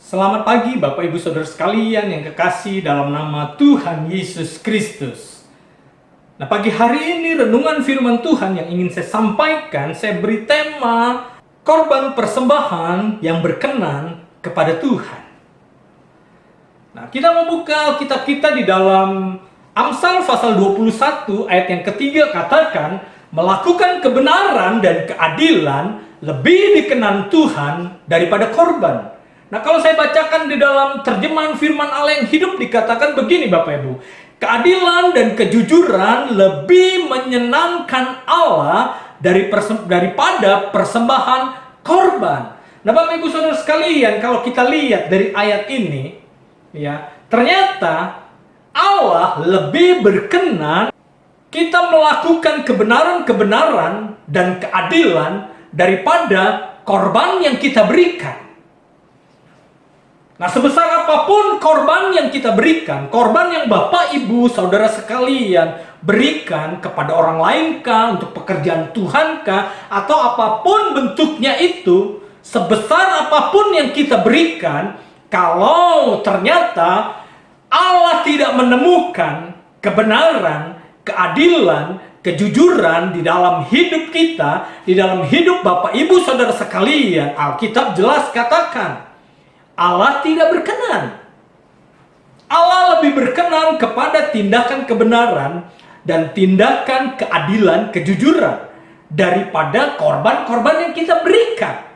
Selamat pagi Bapak Ibu Saudara sekalian yang kekasih dalam nama Tuhan Yesus Kristus. Nah, pagi hari ini renungan firman Tuhan yang ingin saya sampaikan, saya beri tema korban persembahan yang berkenan kepada Tuhan. Nah, kita membuka kitab kita di dalam Amsal pasal 21 ayat yang ketiga katakan, melakukan kebenaran dan keadilan lebih dikenan Tuhan daripada korban. Nah, kalau saya bacakan di dalam terjemahan firman Allah yang hidup dikatakan begini Bapak Ibu. Keadilan dan kejujuran lebih menyenangkan Allah daripada persembahan korban. Nah, Bapak Ibu Saudara sekalian, kalau kita lihat dari ayat ini, ya, ternyata Allah lebih berkenan kita melakukan kebenaran-kebenaran dan keadilan daripada korban yang kita berikan. Nah, sebesar apapun korban yang kita berikan, korban yang Bapak, Ibu, Saudara sekalian berikan kepada orang lain kah, untuk pekerjaan Tuhan kah, atau apapun bentuknya itu, sebesar apapun yang kita berikan, kalau ternyata Allah tidak menemukan kebenaran, keadilan, kejujuran di dalam hidup kita, di dalam hidup Bapak, Ibu, Saudara sekalian, Alkitab jelas katakan, Allah tidak berkenan. Allah lebih berkenan kepada tindakan kebenaran dan tindakan keadilan, kejujuran daripada korban-korban yang kita berikan.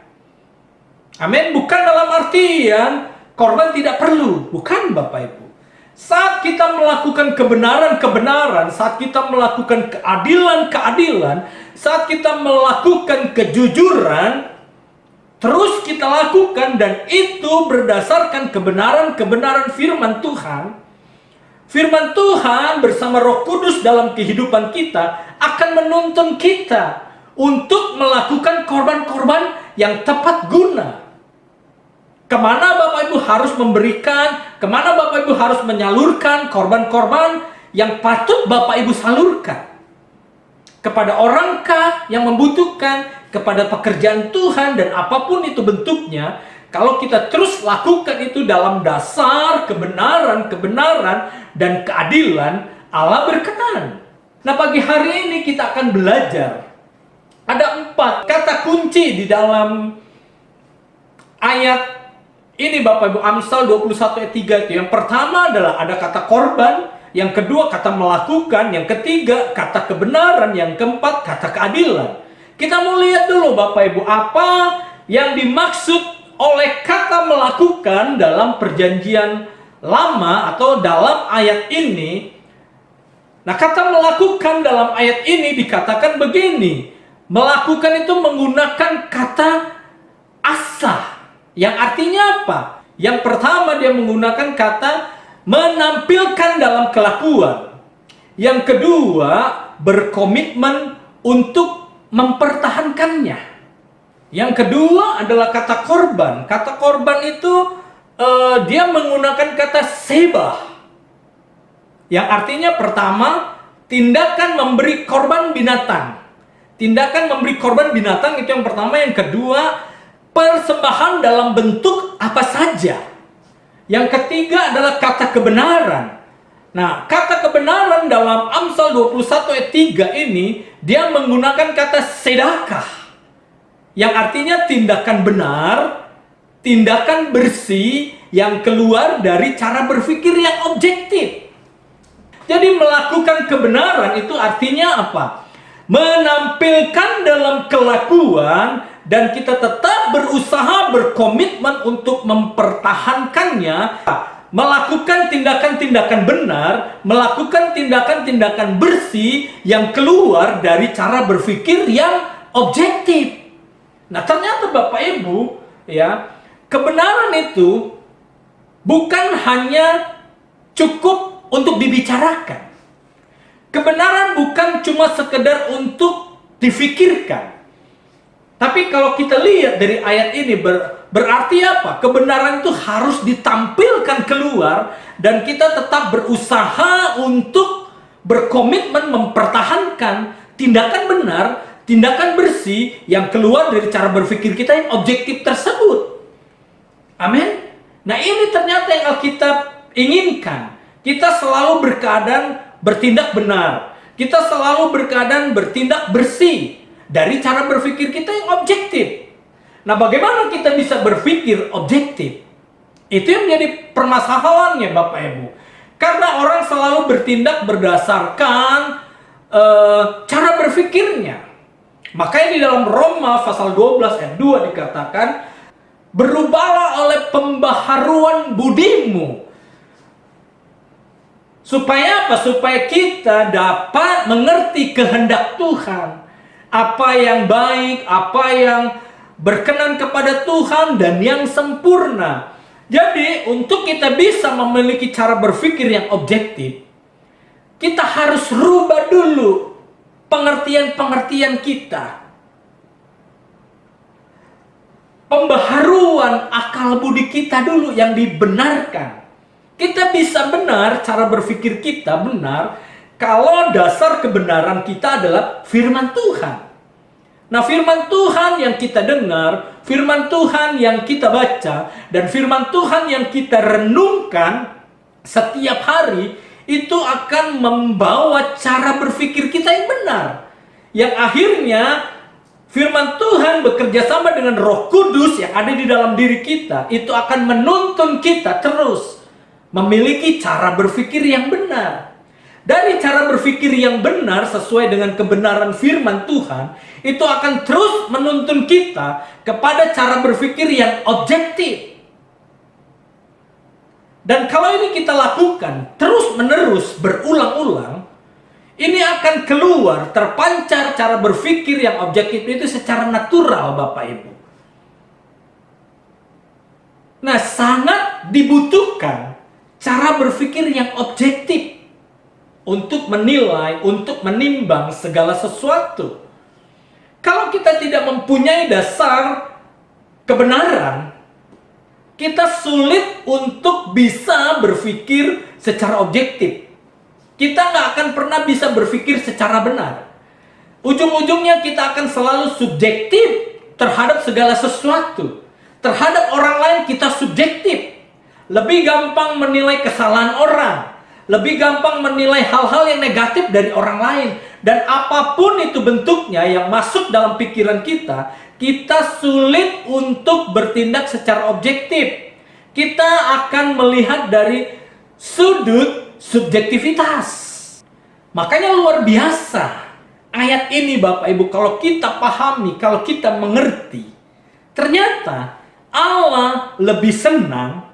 Amin. Bukan dalam artian korban tidak perlu. Bukan Bapak Ibu. Saat kita melakukan kebenaran-kebenaran, saat kita melakukan keadilan-keadilan, saat kita melakukan kejujuran, terus kita lakukan, dan itu berdasarkan kebenaran-kebenaran firman Tuhan. Firman Tuhan bersama Roh Kudus dalam kehidupan kita akan menuntun kita untuk melakukan korban-korban yang tepat guna. Kemana Bapak Ibu harus memberikan, kemana Bapak Ibu harus menyalurkan korban-korban yang patut Bapak Ibu salurkan. Kepada orangkah yang membutuhkan, kepada pekerjaan Tuhan, dan apapun itu bentuknya, kalau kita terus lakukan itu dalam dasar kebenaran dan keadilan, Allah berkenan. Nah, pagi hari ini kita akan belajar. Ada 4 kata kunci di dalam ayat ini Bapak Ibu, Amsal 21 ayat 3 itu. Yang pertama adalah ada kata korban, yang kedua kata melakukan, yang ketiga kata kebenaran, yang keempat kata keadilan. Kita mau lihat dulu Bapak Ibu, apa yang dimaksud oleh kata melakukan dalam perjanjian lama atau dalam ayat ini. Nah, kata melakukan dalam ayat ini dikatakan begini. Melakukan itu menggunakan kata asa. Yang artinya apa? Yang pertama dia menggunakan kata menampilkan dalam kelakuan. Yang kedua, berkomitmen untuk mempertahankannya. Yang kedua adalah kata korban. Kata korban itu dia menggunakan kata sebah, yang artinya pertama, tindakan memberi korban binatang. Tindakan memberi korban binatang itu yang pertama. Yang kedua, persembahan dalam bentuk apa saja. Yang ketiga adalah kata kebenaran. Nah, kata kebenaran dalam Amsal 21 ayat 3 ini, dia menggunakan kata sedekah, yang artinya tindakan benar, tindakan bersih, yang keluar dari cara berpikir yang objektif. Jadi melakukan kebenaran itu artinya apa? Menampilkan dalam kelakuan, dan kita tetap berusaha berkomitmen untuk mempertahankannya. Melakukan tindakan-tindakan benar, melakukan tindakan-tindakan bersih yang keluar dari cara berpikir yang objektif. Nah, ternyata Bapak Ibu, ya, kebenaran itu bukan hanya cukup untuk dibicarakan. Kebenaran bukan cuma sekedar untuk difikirkan. Tapi kalau kita lihat dari ayat ini berarti apa? Kebenaran itu harus ditampilkan keluar, dan kita tetap berusaha untuk berkomitmen mempertahankan tindakan benar, tindakan bersih yang keluar dari cara berpikir kita yang objektif tersebut. Amin. Nah, ini ternyata yang Alkitab inginkan. Kita selalu berkeadaan bertindak benar. Kita selalu berkeadaan bertindak bersih dari cara berpikir kita yang objektif. Nah, bagaimana kita bisa berpikir objektif? Itu yang menjadi permasalahannya, Bapak Ibu. Karena orang selalu bertindak berdasarkan cara berpikirnya. Makanya di dalam Roma pasal 12 ayat 2 dikatakan, berubahlah oleh pembaharuan budimu. Supaya apa? Supaya kita dapat mengerti kehendak Tuhan. Apa yang baik, apa yang berkenan kepada Tuhan, dan yang sempurna. Jadi, untuk kita bisa memiliki cara berpikir yang objektif, kita harus rubah dulu pengertian-pengertian kita. Pembaharuan akal budi kita dulu yang dibenarkan. Kita bisa benar, cara berpikir kita benar, kalau dasar kebenaran kita adalah firman Tuhan. Nah, firman Tuhan yang kita dengar, firman Tuhan yang kita baca, dan firman Tuhan yang kita renungkan setiap hari, itu akan membawa cara berpikir kita yang benar. Yang akhirnya firman Tuhan bekerja sama dengan Roh Kudus yang ada di dalam diri kita, itu akan menuntun kita terus memiliki cara berpikir yang benar. Dari cara berpikir yang benar sesuai dengan kebenaran firman Tuhan, itu akan terus menuntun kita kepada cara berpikir yang objektif. Dan kalau ini kita lakukan terus-menerus berulang-ulang, ini akan keluar, terpancar cara berpikir yang objektif itu secara natural, Bapak Ibu. Nah, sangat dibutuhkan cara berpikir yang objektif untuk menilai, untuk menimbang segala sesuatu. Kalau kita tidak mempunyai dasar kebenaran, kita sulit untuk bisa berpikir secara objektif. Kita nggak akan pernah bisa berpikir secara benar. Ujung-ujungnya kita akan selalu subjektif terhadap segala sesuatu. Terhadap orang lain kita subjektif. Lebih gampang menilai kesalahan orang. Lebih gampang menilai hal-hal yang negatif dari orang lain. Dan apapun itu bentuknya yang masuk dalam pikiran kita, kita sulit untuk bertindak secara objektif. Kita akan melihat dari sudut subjektivitas. Makanya luar biasa ayat ini, Bapak Ibu, kalau kita pahami, kalau kita mengerti, ternyata Allah lebih senang,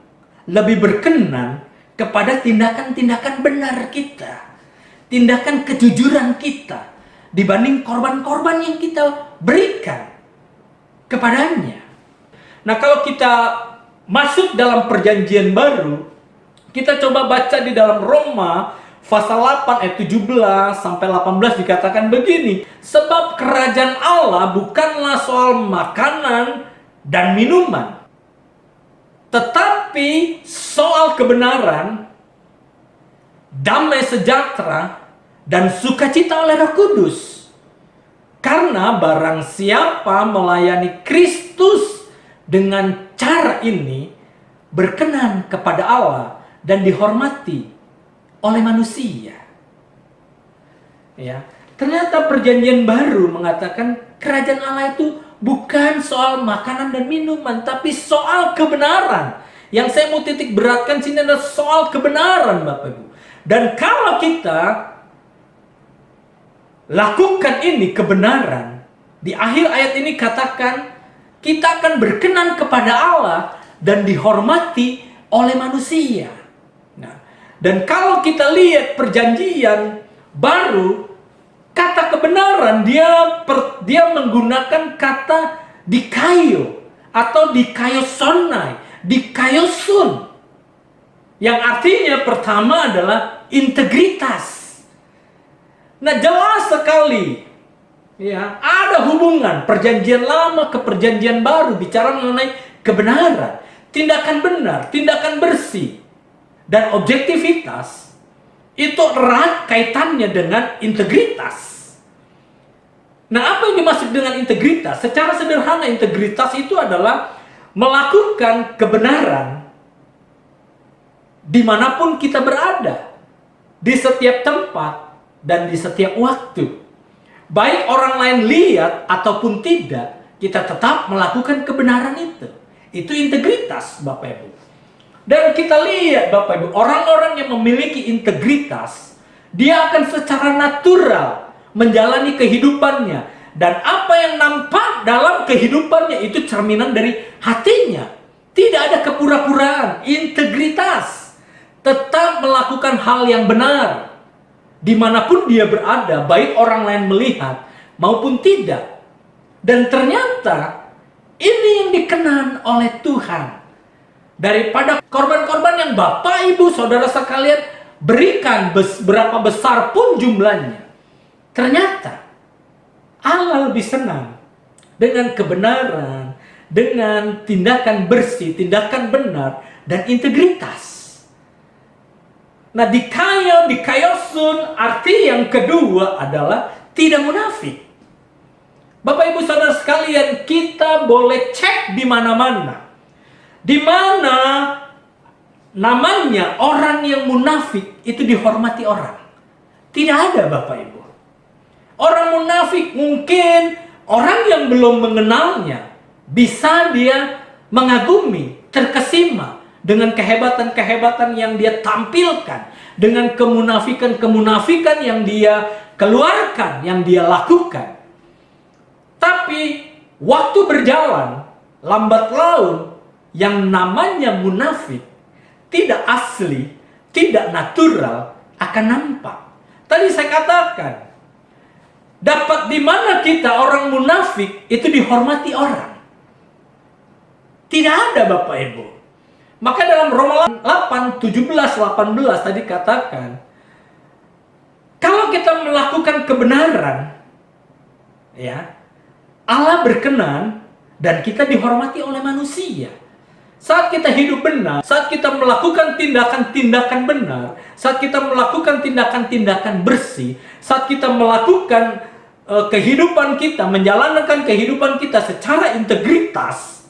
lebih berkenan kepada tindakan-tindakan benar kita, tindakan kejujuran kita, dibanding korban-korban yang kita berikan kepadanya. Nah, kalau kita masuk dalam perjanjian baru, kita coba baca di dalam Roma pasal 8 ayat 17 sampai 18 dikatakan begini, sebab kerajaan Allah bukanlah soal makanan dan minuman, tetapi soal kebenaran, damai sejahtera, dan sukacita oleh Roh Kudus. Karena barang siapa melayani Kristus dengan cara ini, berkenan kepada Allah dan dihormati oleh manusia. Ya, ternyata perjanjian baru mengatakan kerajaan Allah itu bukan soal makanan dan minuman, tapi soal kebenaran. Yang saya mau titik beratkan sini adalah soal kebenaran, Bapak Ibu. Dan kalau kita lakukan ini kebenaran, di akhir ayat ini katakan kita akan berkenan kepada Allah dan dihormati oleh manusia. Nah, dan kalau kita lihat perjanjian baru, kata kebenaran dia menggunakan kata dikaio atau dikaiosonai, dikaiosun, yang artinya pertama adalah integritas. Nah, jelas sekali ya, ada hubungan perjanjian lama ke perjanjian baru bicara mengenai kebenaran, tindakan benar, tindakan bersih, dan objektivitas. Itu erat kaitannya dengan integritas. Nah, apa yang dimaksud dengan integritas? Secara sederhana, integritas itu adalah melakukan kebenaran dimanapun kita berada, di setiap tempat, dan di setiap waktu. Baik orang lain lihat ataupun tidak, kita tetap melakukan kebenaran itu. Itu integritas, Bapak Ibu. Dan kita lihat, Bapak Ibu, orang-orang yang memiliki integritas, dia akan secara natural menjalani kehidupannya. Dan apa yang nampak dalam kehidupannya itu cerminan dari hatinya. Tidak ada kepura-puraan, integritas. Tetap melakukan hal yang benar. Dimanapun dia berada, baik orang lain melihat maupun tidak. Dan ternyata ini yang dikenan oleh Tuhan. Daripada korban-korban yang Bapak, Ibu, Saudara sekalian berikan berapa besar pun jumlahnya, ternyata Allah lebih senang dengan kebenaran, dengan tindakan bersih, tindakan benar, dan integritas. Nah, dikayosun, arti yang kedua adalah tidak munafik. Bapak Ibu Saudara sekalian, kita boleh cek di mana-mana. Di mana namanya orang yang munafik itu dihormati orang. Tidak ada, Bapak Ibu. Orang munafik mungkin orang yang belum mengenalnya bisa dia mengagumi, terkesima dengan kehebatan-kehebatan yang dia tampilkan, dengan kemunafikan-kemunafikan yang dia keluarkan, yang dia lakukan. Tapi waktu berjalan, lambat laun, yang namanya munafik tidak asli, tidak natural akan nampak. Tadi saya katakan, dapat di mana kita orang munafik itu dihormati orang. Tidak ada, Bapak Ibu. Maka dalam Roma 8, 17, 18 tadi katakan, kalau kita melakukan kebenaran, ya, Allah berkenan dan kita dihormati oleh manusia. Saat kita hidup benar, saat kita melakukan tindakan-tindakan benar, saat kita melakukan tindakan-tindakan bersih, saat kita melakukan kehidupan kita, menjalankan kehidupan kita secara integritas,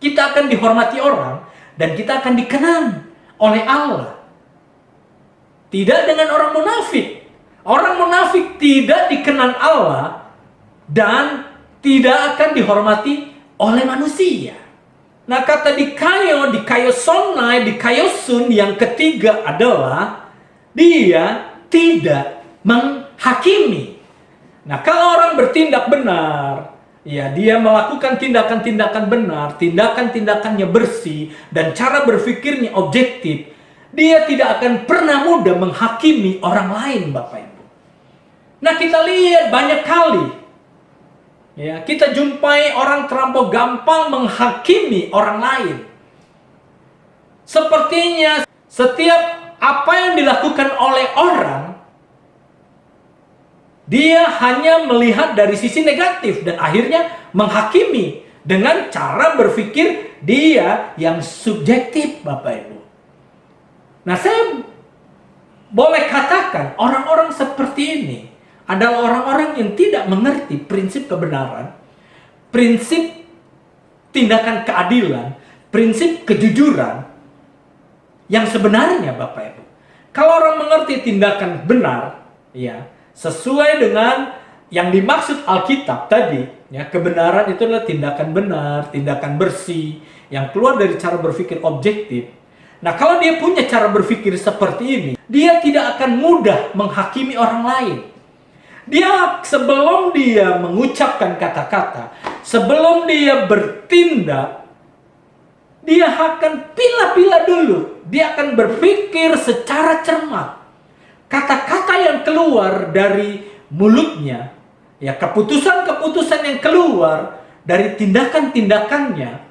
kita akan dihormati orang dan kita akan dikenal oleh Allah. Tidak dengan orang munafik. Orang munafik tidak dikenal Allah dan tidak akan dihormati oleh manusia. Nah, kata dikayosonai, dikayosun yang ketiga adalah dia tidak menghakimi. Nah, kalau orang bertindak benar, ya, dia melakukan tindakan-tindakan benar, tindakan-tindakannya bersih, dan cara berpikirnya objektif, dia tidak akan pernah mudah menghakimi orang lain, Bapak Ibu. Nah, kita lihat banyak kali, ya, kita jumpai orang terlampau gampang menghakimi orang lain. Sepertinya setiap apa yang dilakukan oleh orang, dia hanya melihat dari sisi negatif dan akhirnya menghakimi dengan cara berpikir dia yang subjektif, Bapak Ibu. Nah, saya boleh katakan orang-orang seperti ini adalah orang-orang yang tidak mengerti prinsip kebenaran, prinsip tindakan keadilan, prinsip kejujuran yang sebenarnya, Bapak Ibu. Kalau orang mengerti tindakan benar, ya, sesuai dengan yang dimaksud Alkitab tadi, ya, kebenaran itu adalah tindakan benar, tindakan bersih, yang keluar dari cara berpikir objektif. Nah, kalau dia punya cara berpikir seperti ini, dia tidak akan mudah menghakimi orang lain. Dia sebelum dia mengucapkan kata-kata, sebelum dia bertindak, dia akan pilah-pilah dulu. Dia akan berpikir secara cermat. Kata-kata yang keluar dari mulutnya, ya, keputusan-keputusan yang keluar dari tindakan-tindakannya,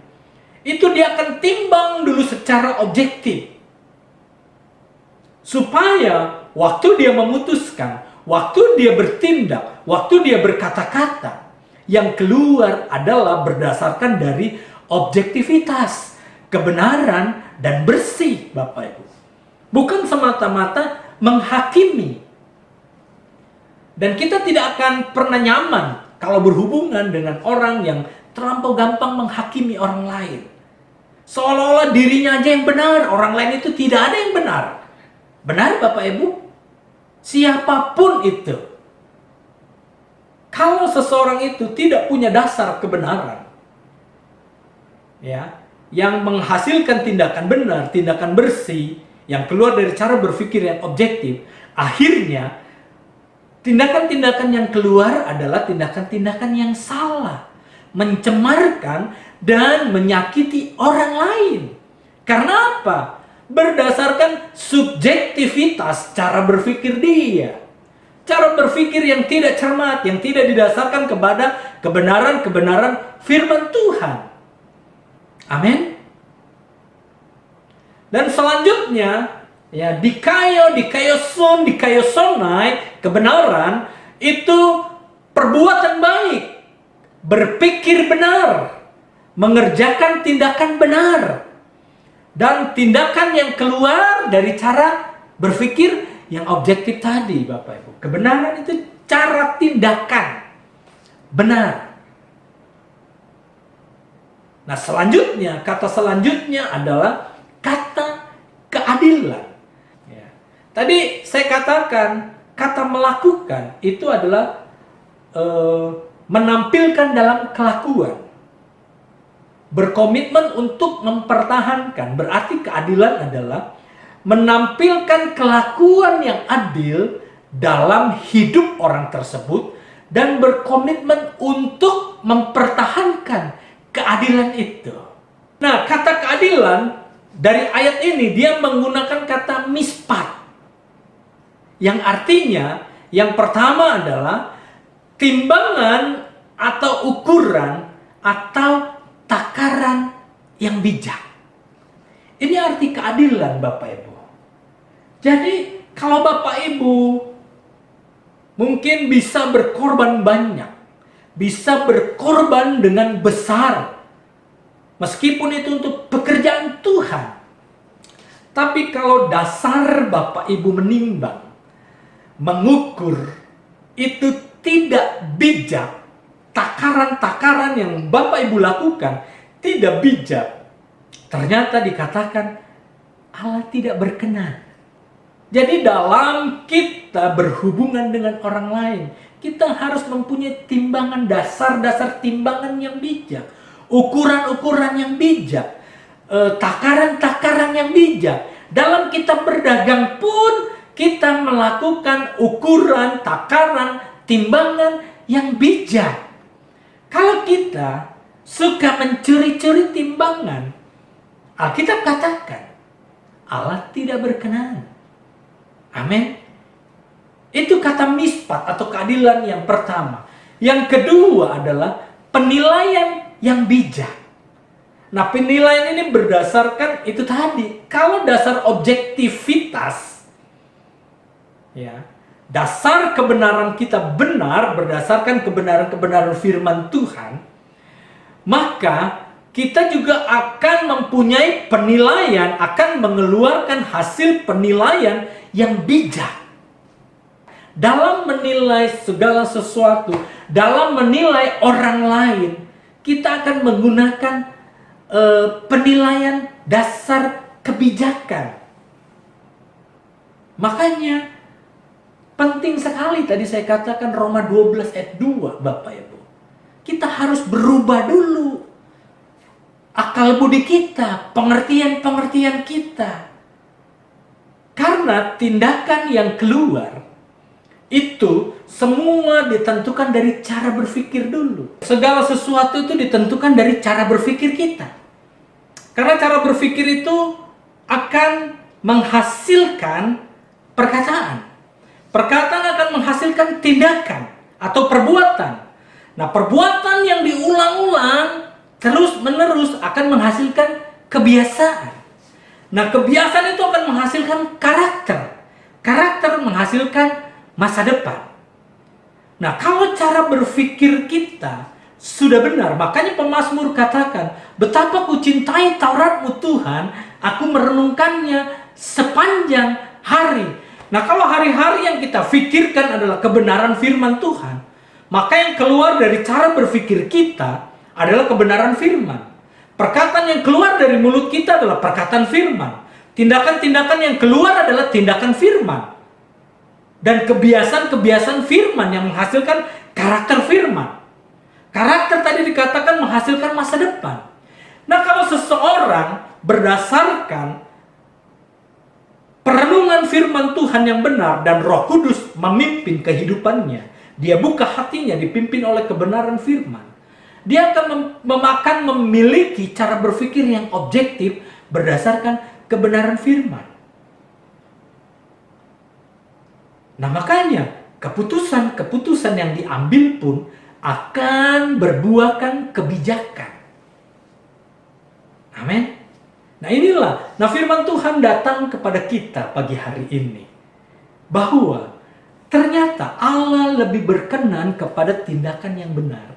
itu dia akan timbang dulu secara objektif. Supaya waktu dia memutuskan, waktu dia bertindak, waktu dia berkata-kata, yang keluar adalah berdasarkan dari objektivitas, kebenaran, dan bersih, Bapak Ibu. Bukan semata-mata menghakimi. Dan kita tidak akan pernah nyaman kalau berhubungan dengan orang yang terlampau gampang menghakimi orang lain. Seolah-olah dirinya aja yang benar, orang lain itu tidak ada yang benar. Benar Bapak Ibu? Siapapun itu. Kalau seseorang itu tidak punya dasar kebenaran, ya, yang menghasilkan tindakan benar, tindakan bersih, yang keluar dari cara berpikir yang objektif, akhirnya tindakan-tindakan yang keluar adalah tindakan-tindakan yang salah, mencemarkan dan menyakiti orang lain. Karena apa? Berdasarkan subjektivitas cara berpikir dia. Cara berpikir yang tidak cermat, yang tidak didasarkan kepada kebenaran-kebenaran firman Tuhan. Amin. Dan selanjutnya, ya, dikaiosonai, kebenaran itu perbuatan baik, berpikir benar, mengerjakan tindakan benar, dan tindakan yang keluar dari cara berpikir yang objektif tadi, Bapak Ibu. Kebenaran itu cara tindakan benar. Nah, selanjutnya, kata selanjutnya adalah kata keadilan. Ya. Tadi saya katakan, kata melakukan itu adalah menampilkan dalam kelakuan. Berkomitmen untuk mempertahankan. Berarti keadilan adalah menampilkan kelakuan yang adil dalam hidup orang tersebut dan berkomitmen untuk mempertahankan keadilan itu. Nah, kata keadilan dari ayat ini dia menggunakan kata mispat, yang artinya yang pertama adalah timbangan atau ukuran atau takaran yang bijak. Ini arti keadilan, Bapak Ibu. Jadi kalau Bapak Ibu mungkin bisa berkorban banyak, bisa berkorban dengan besar, meskipun itu untuk pekerjaan Tuhan. Tapi kalau dasar Bapak Ibu menimbang, mengukur, itu tidak bijak, takaran-takaran yang Bapak Ibu lakukan tidak bijak, ternyata dikatakan Allah tidak berkenan. Jadi dalam kita berhubungan dengan orang lain, kita harus mempunyai timbangan, dasar-dasar timbangan yang bijak, ukuran-ukuran yang bijak, takaran-takaran yang bijak. Dalam kita berdagang pun kita melakukan ukuran, takaran, timbangan yang bijak. Kalau kita suka mencuri-curi timbangan, Alkitab katakan Allah tidak berkenan. Amin. Itu kata mispat atau keadilan yang pertama. Yang kedua adalah penilaian yang bijak. Nah, penilaian ini berdasarkan itu tadi. Kalau dasar objektivitas, ya, dasar kebenaran kita benar berdasarkan kebenaran-kebenaran firman Tuhan, maka kita juga akan mempunyai penilaian, akan mengeluarkan hasil penilaian yang bijak. Dalam menilai segala sesuatu, dalam menilai orang lain, kita akan menggunakan penilaian dasar kebijakan. Makanya penting sekali tadi saya katakan Roma 12 ayat 2, Bapak Ibu. Kita harus berubah dulu akal budi kita, pengertian-pengertian kita. Karena tindakan yang keluar itu semua ditentukan dari cara berpikir dulu. Segala sesuatu itu ditentukan dari cara berpikir kita. Karena cara berpikir itu akan menghasilkan perkataan. Perkataan akan menghasilkan tindakan atau perbuatan. Nah, perbuatan yang diulang-ulang terus-menerus akan menghasilkan kebiasaan. Nah, kebiasaan itu akan menghasilkan karakter. Karakter menghasilkan masa depan. Nah, kalau cara berpikir kita sudah benar, makanya pemazmur katakan, betapa ku cintai Tauratmu Tuhan, aku merenungkannya sepanjang hari. Nah, kalau hari-hari yang kita pikirkan adalah kebenaran firman Tuhan, maka yang keluar dari cara berpikir kita adalah kebenaran firman. Perkataan yang keluar dari mulut kita adalah perkataan firman. Tindakan-tindakan yang keluar adalah tindakan firman. Dan kebiasaan-kebiasaan firman yang menghasilkan karakter firman. Karakter tadi dikatakan menghasilkan masa depan. Nah, kalau seseorang berdasarkan perenungan firman Tuhan yang benar dan Roh Kudus memimpin kehidupannya, dia buka hatinya dipimpin oleh kebenaran firman, dia akan memiliki cara berpikir yang objektif berdasarkan kebenaran firman. Nah, makanya keputusan-keputusan yang diambil pun akan berbuahkan kebijakan. Amin. Nah, inilah, firman Tuhan datang kepada kita pagi hari ini. Bahwa ternyata Allah lebih berkenan kepada tindakan yang benar.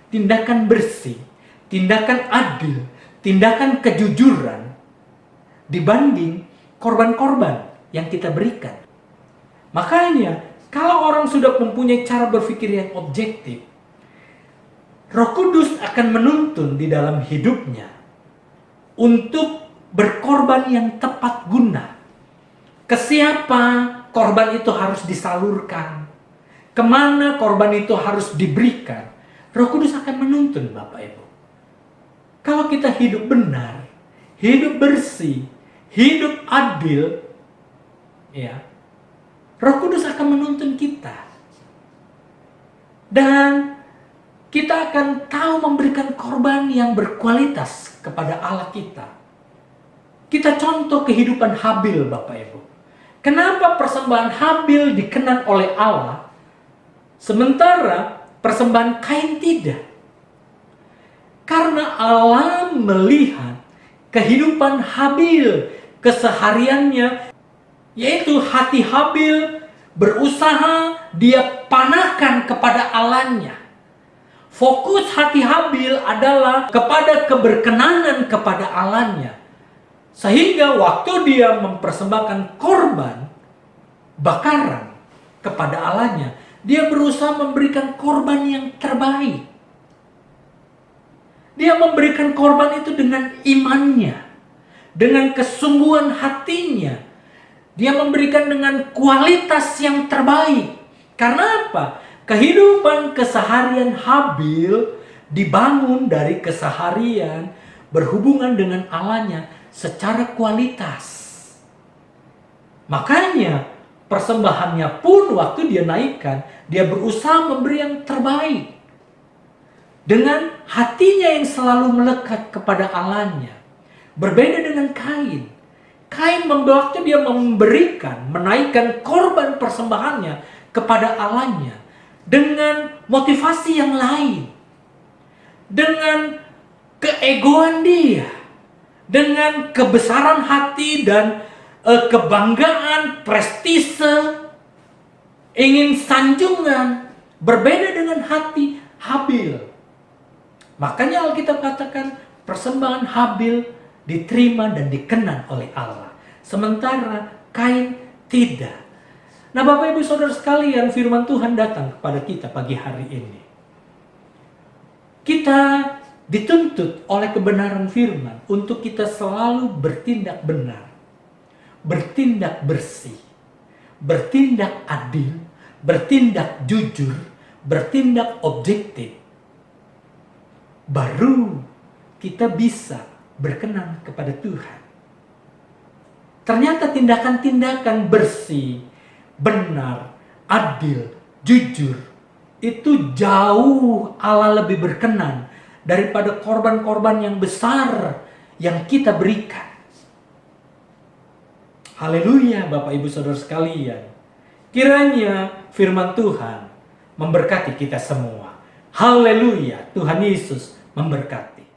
Tindakan bersih, tindakan adil, tindakan kejujuran dibanding korban-korban yang kita berikan. Makanya, kalau orang sudah mempunyai cara berpikir yang objektif, Roh Kudus akan menuntun di dalam hidupnya untuk berkorban yang tepat guna. Ke siapa korban itu harus disalurkan? Kemana korban itu harus diberikan? Roh Kudus akan menuntun, Bapak Ibu. Kalau kita hidup benar, hidup bersih, hidup adil, ya, Roh Kudus akan menuntun kita. Dan kita akan tahu memberikan korban yang berkualitas kepada Allah kita. Kita contoh kehidupan Habil, Bapak Ibu. Kenapa persembahan Habil dikenan oleh Allah, sementara persembahan Kain tidak? Karena Allah melihat kehidupan Habil, kesehariannya, yaitu hati Habil berusaha dia panahkan kepada Allahnya. Fokus hati Habil adalah kepada keberkenanan kepada Allahnya. Sehingga waktu dia mempersembahkan korban bakaran kepada Allahnya, dia berusaha memberikan korban yang terbaik. Dia memberikan korban itu dengan imannya, dengan kesungguhan hatinya. Dia memberikan dengan kualitas yang terbaik. Karena apa? Kehidupan keseharian Habil dibangun dari keseharian berhubungan dengan Allahnya secara kualitas. Makanya persembahannya pun waktu dia naikkan, dia berusaha memberi yang terbaik. Dengan hatinya yang selalu melekat kepada Allahnya. Berbeda dengan Kain. Kain waktu dia menaikkan korban persembahannya kepada Allahnya dengan motivasi yang lain, dengan keegoan dia, dengan kebesaran hati dan kebanggaan, prestise, ingin sanjungan, berbeda dengan hati Habil. Makanya Alkitab katakan persembahan Habil diterima dan dikenan oleh Allah. Sementara Kain tidak. Nah, Bapak Ibu Saudara sekalian, firman Tuhan datang kepada kita pagi hari ini. Kita dituntut oleh kebenaran firman untuk kita selalu bertindak benar, bertindak bersih, bertindak adil, bertindak jujur, bertindak objektif. Baru kita bisa berkenan kepada Tuhan. Ternyata tindakan-tindakan bersih, benar, adil, jujur, itu jauh Allah lebih berkenan daripada korban-korban yang besar yang kita berikan. Haleluya, Bapak Ibu Saudara sekalian. Kiranya firman Tuhan memberkati kita semua. Haleluya, Tuhan Yesus memberkati.